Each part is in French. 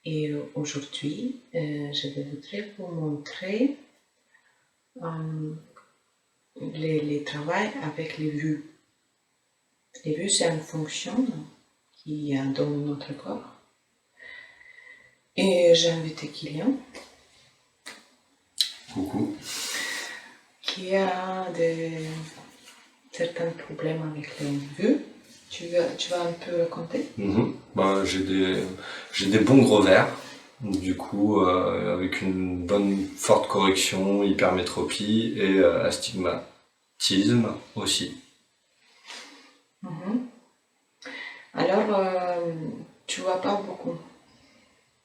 Et aujourd'hui, je voudrais vous montrer les travaux avec les vues. Les vues, c'est une fonction qui y a dans notre corps. Et j'ai invité Kylian. Coucou. Qui a certains problèmes avec les vues. Tu vas un peu raconter? J'ai des bons gros verres, du coup avec une bonne forte correction, hypermétropie et astigmatisme aussi. Alors, tu vois pas beaucoup.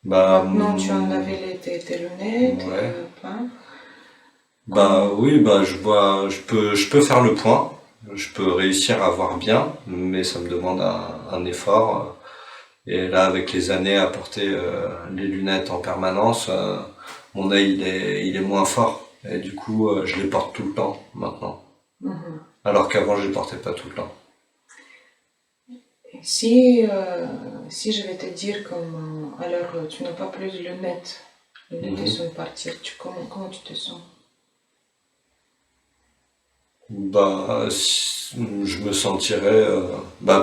Maintenant, tu en avais tes lunettes, ouais. Plein. Oui, je peux faire le point, je peux réussir à voir bien, mais ça me demande un effort. Et là, avec les années à porter les lunettes en permanence, mon œil il est moins fort. Et du coup, je les porte tout le temps maintenant. Alors qu'avant, je les portais pas tout le temps. Si je vais te dire alors tu n'as pas plus de lunettes, les lunettes sont parties, comment tu te sens? Je me sentirais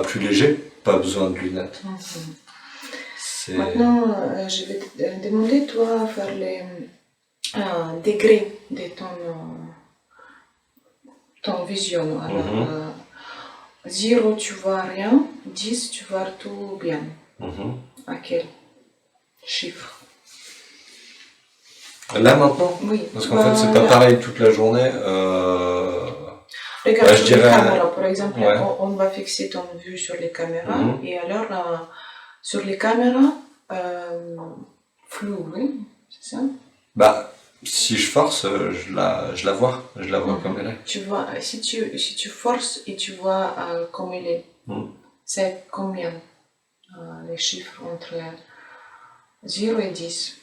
plus léger, pas besoin de lunettes. Maintenant, je vais te demander, toi, faire les degrés de ton vision. Alors, 0, tu vois rien, 10, tu vois tout bien. À quel chiffre? Là maintenant? Oui. Parce qu'en fait, c'est pas pareil toute la journée. Regarde sur les caméras, par exemple, ouais. on va fixer ton vue sur les caméras. Et alors, sur les caméras, flou, oui, c'est ça? Si je force, je la vois comme elle est. Tu vois, si tu forces et tu vois comme elle est, c'est combien les chiffres entre 0 et 10?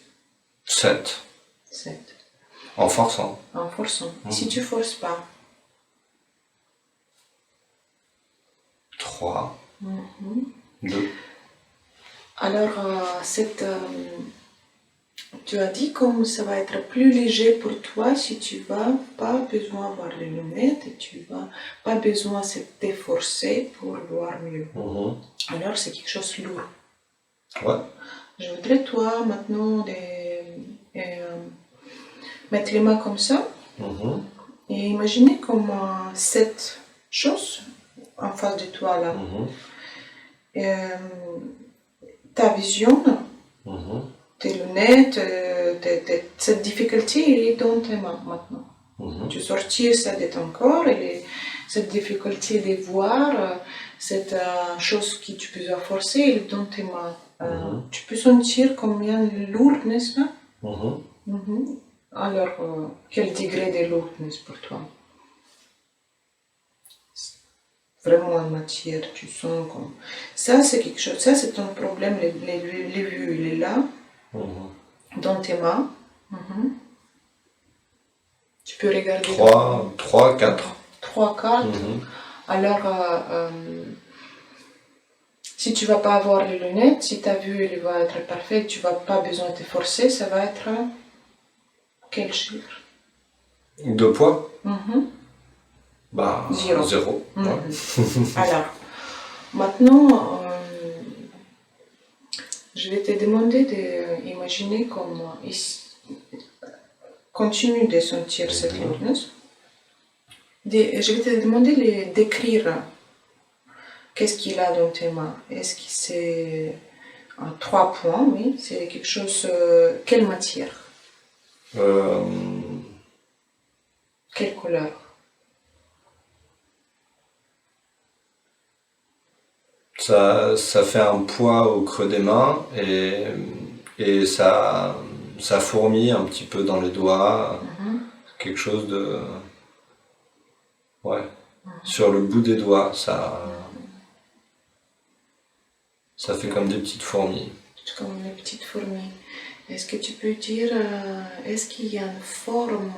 7. 7. En forçant. En forçant. Si tu forces pas? 3. 2. Alors, tu as dit comme ça va être plus léger pour toi si tu vas pas besoin d'avoir les lunettes et tu vas pas besoin de t'efforcer pour voir mieux. Alors, c'est quelque chose de lourd. Ouais. Je voudrais, toi, maintenant, mettre les mains comme ça et imaginer comme cette chose en face de toi, là. Ta vision, tes lunettes, cette difficulté, elle est dans tes mains maintenant. Tu sortis ça de ton corps et cette difficulté de voir, cette chose que tu peux forcer, elle est dans tes mains. Tu peux sentir combien lourd, n'est-ce pas? Alors, quel degré de lourdness pour toi? Vraiment en matière, tu sens comme... Ça, c'est quelque chose, ça, c'est ton problème, les vues, il est là, dans tes mains. Tu peux regarder... 3, 4. 3, 4. Alors, si tu vas pas avoir les lunettes, si ta vue, elle va être parfaite, tu vas pas besoin de te forcer, ça va être... Quel chiffre? 2 poids? 0. 0. Ouais. Alors, maintenant, je vais te demander d'imaginer comment continue de sentir cette lourdness. Je vais te demander d'écrire qu'est-ce qu'il a dans tes mains. Est-ce que c'est 3 points, oui, c'est quelque chose... quelle matière? Quelle couleur? Ça fait un poids au creux des mains et ça fourmille un petit peu dans les doigts. Quelque chose de... Ouais. Sur le bout des doigts, ça fait comme des petites fourmis. Comme des petites fourmis. Est-ce que tu peux dire, est-ce qu'il y a une forme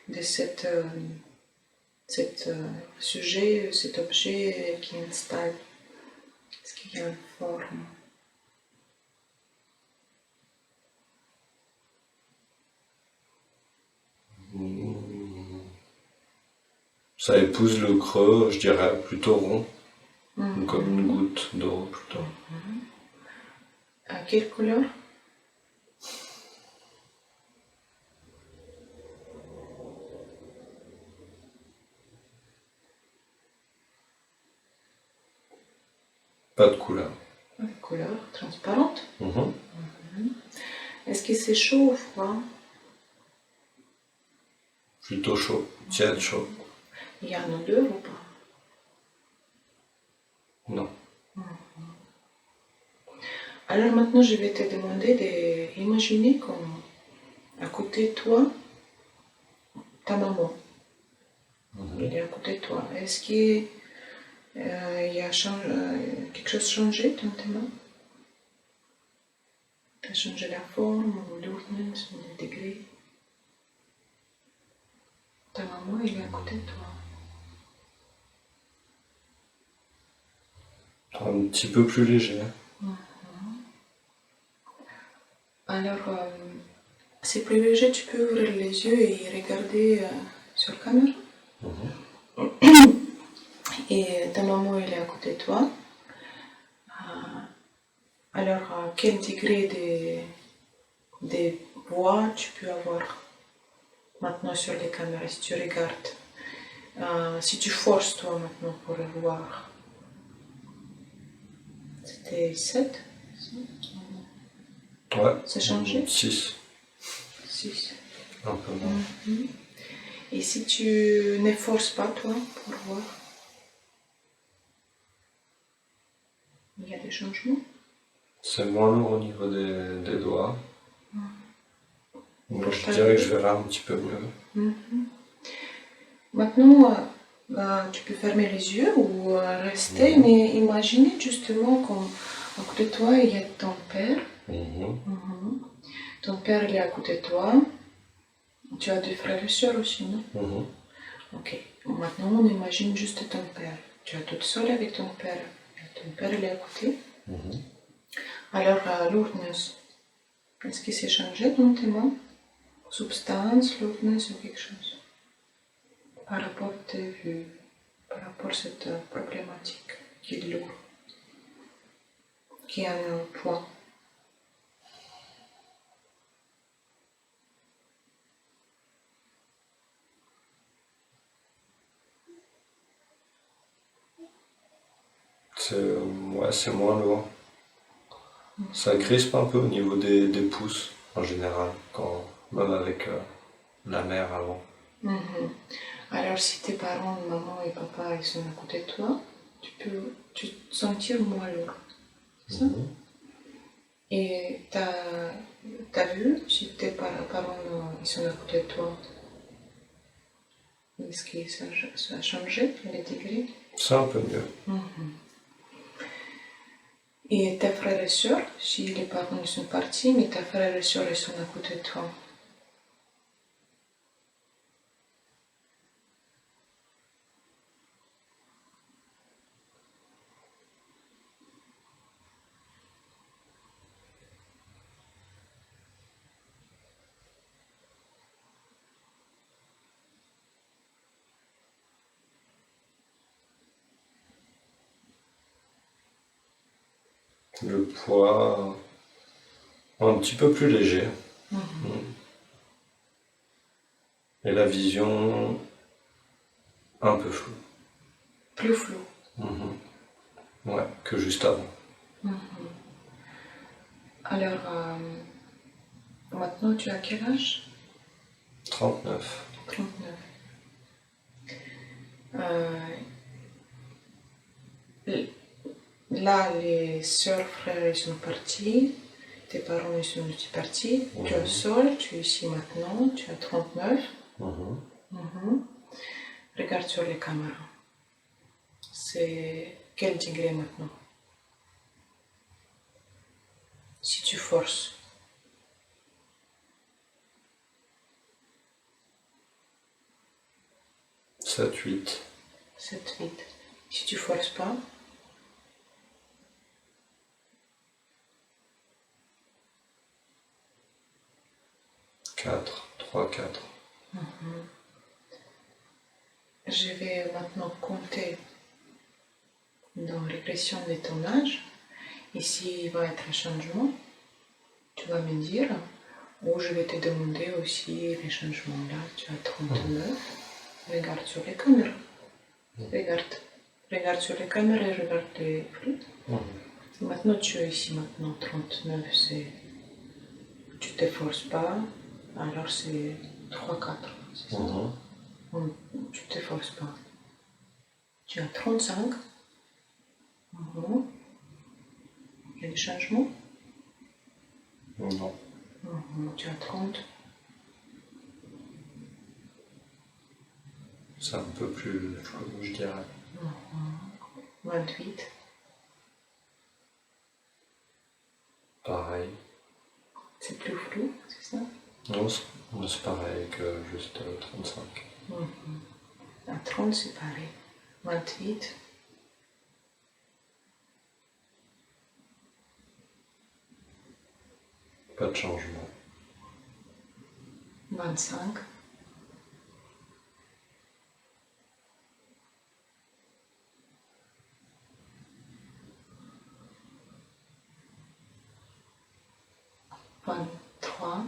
de cet sujet, cet objet qui installe? Est-ce qu'il y a une forme? Ça épouse le creux, je dirais, plutôt rond. Comme une goutte d'eau plutôt. À quelle couleur? Pas de couleur. Une couleur transparente. Est-ce que c'est chaud ou froid? Plutôt chaud, tiède chaud. Il y a une odeur ou pas? Non. Alors maintenant, je vais te demander d'imaginer comme à côté de toi, ta maman. Elle est à côté de toi. Est-ce qu'il y a quelque chose changé dans tes mains? Tu as changé la forme, ou l'ouverness, ou le degré? Ta maman, elle est à côté de toi. Un petit peu plus léger. Alors, c'est plus léger, tu peux ouvrir les yeux et regarder sur la caméra. Et ta maman, elle est à côté de toi. Alors, quel degré de voix tu peux avoir maintenant sur les caméras si tu regardes? Si tu forces toi maintenant pour voir. C'était 7? Ouais. Ça a changé? 6. 6. Un peu moins. Et si tu ne forces pas toi pour voir, il y a des changements? C'est moins lourd au niveau des doigts. Donc je dirais que je verrai un petit peu mieux. Maintenant, tu peux fermer les yeux ou rester, mais imaginer justement qu'à côté de toi, il y a ton père. Ton père, il est à côté de toi. Tu as des frères et sœurs aussi, non? Ok. Maintenant, on imagine juste ton père. Tu es toute seule avec ton père. Ton père, il est à côté. Alors, lourdness. Est-ce qu'il s'est changé dans tes mains? Substance, lourdness ou quelque chose? Par rapport à tes vues, par rapport à cette problématique qui est lourde, qui a un poids. C'est moins lourd. Ça crispe un peu au niveau des pouces en général, même avec la mère avant. Alors si tes parents, maman et papa, ils sont à côté de toi, tu peux te sentir moins lourd. C'est ça? Et t'as vu si tes parents ils sont à côté de toi, est-ce que ça a changé les degrés? C'est un peu mieux. Et tes frères et sœurs, si les parents sont partis, mais tes frères et sœurs ils sont à côté de toi. Le poids un petit peu plus léger. Et la vision un peu floue. Plus flou. Ouais, que juste avant. Alors, maintenant tu as quel âge? 39. 39. Là, les sœurs, frères, ils sont partis. Tes parents, ils sont aussi partis. Tu es seul, tu es ici maintenant, tu as 39. Regarde sur les caméras. C'est quel degré maintenant? Si tu forces. 7, 8. 7, 8. Si tu forces pas. 4, 3, 4. je vais maintenant compter dans régression de ton âge. Ici, il va être un changement. Tu vas me dire, ou je vais te demander aussi les changements. Là, tu as 39. Regarde sur les caméras. Regarde sur les caméras et regarde les flux. Maintenant, tu es ici. Maintenant, 39, c'est... Tu ne te forces pas. Alors, c'est 3-4. C'est ça. Tu ne te forces pas. Tu as 35. Il y a des changements? Non. Tu as 30. C'est un peu plus flou, je dirais. 28. Pareil. C'est plus flou, c'est ça? Non, c'est pareil que juste 35. À 30, c'est pareil. 28. Pas de changement. 25. 23.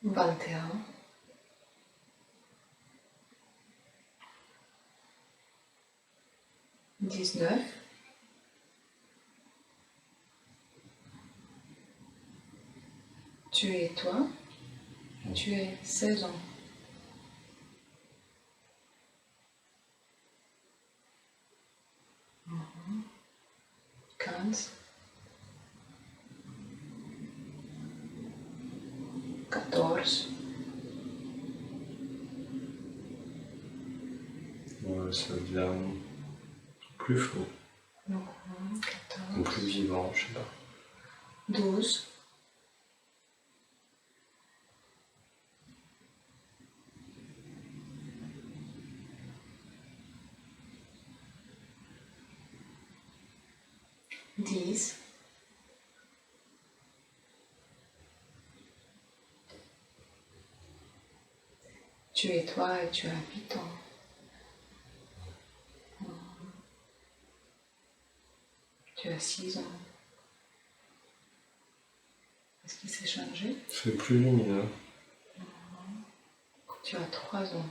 21. 19. Tu es toi, tu es 16 ans. 15. 14. Ouais, ça devient plus flou. 14. Ou plus vivant, je sais pas. 12. 10. Tu es toi et tu as 8 ans. Tu as 6 ans. Est-ce qu'il s'est changé? C'est plus lumineux. Tu as 3 ans.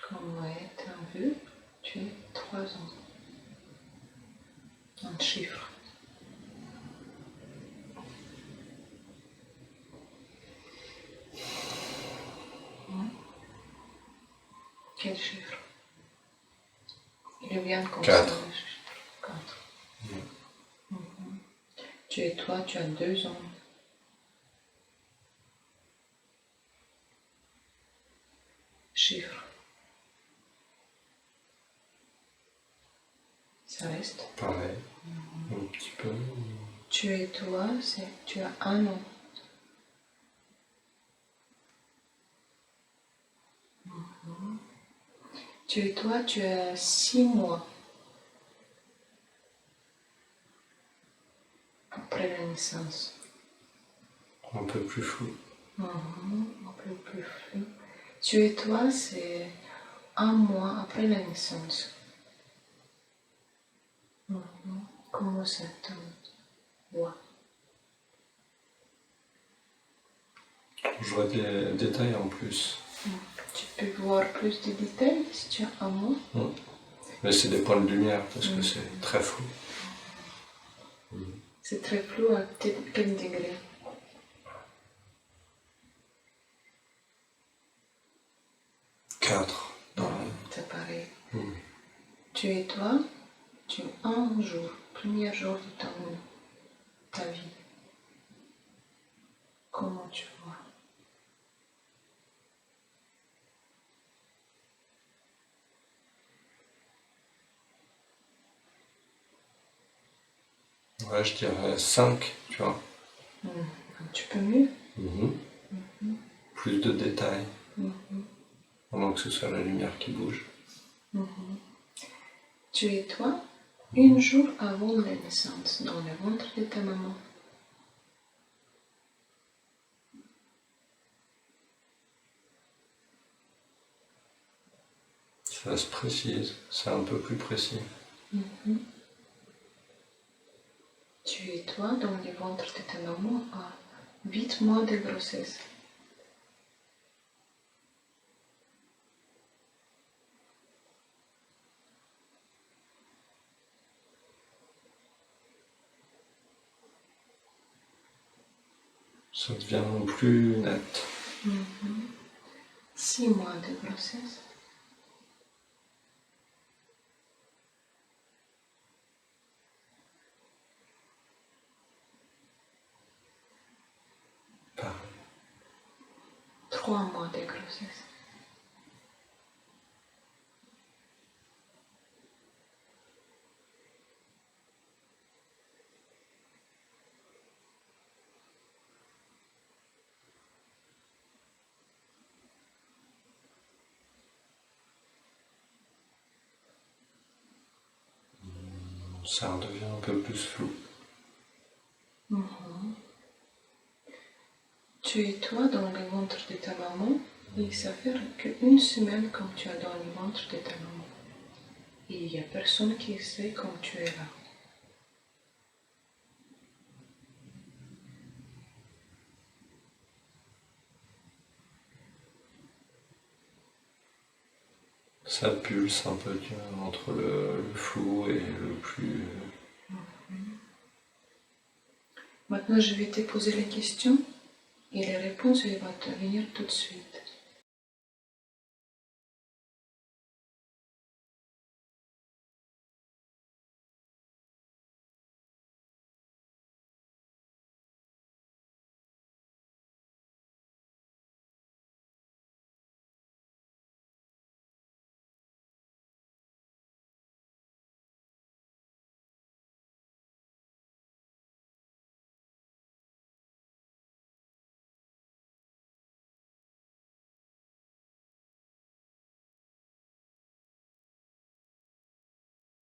Comme ouais, tu as vu, tu as 3 ans. Un chiffre. Quel chiffre? Il vient comme 4. ça, le chiffre. 4. Tu es toi, tu as 2 ans. Chiffre. Ça reste. Pareil. Un petit peu. Tu es toi, tu as 1 an. Tu es toi, tu as 6 mois. Après la naissance. Un peu plus flou. Un peu plus flou. Tu es toi, c'est 1 mois après la naissance. Comment ça te voit? Je vois des détails en plus. Tu peux voir plus de détails si tu as 1 mois? Mais c'est des points de lumière parce que c'est très flou. C'est très flou à quel degré? Pareil. C'est pareil. Tu es toi, tu es un jour, premier jour de ta vie. Comment tu vois? Ouais, je dirais 5, tu vois. Un petit peu mieux. Plus de détails. Pendant que ce soit la lumière qui bouge. Tu es toi, un jour avant la naissance, dans le ventre de ta maman. Ça se précise, c'est un peu plus précis. Tu es toi dans le ventre de ta maman à 8 mois de grossesse. Ça devient plus net. 6 mois de grossesse. Pareil. 3 mois de grossesse. Ça redevient un peu plus flou. Tu es toi dans le ventre de ta maman et ça fait qu'une semaine comme tu es dans le ventre de ta maman. Et il n'y a personne qui sait comme tu es là. Ça pulse un peu entre le flou et le plus... Maintenant, je vais te poser les questions et les réponses vont te venir tout de suite.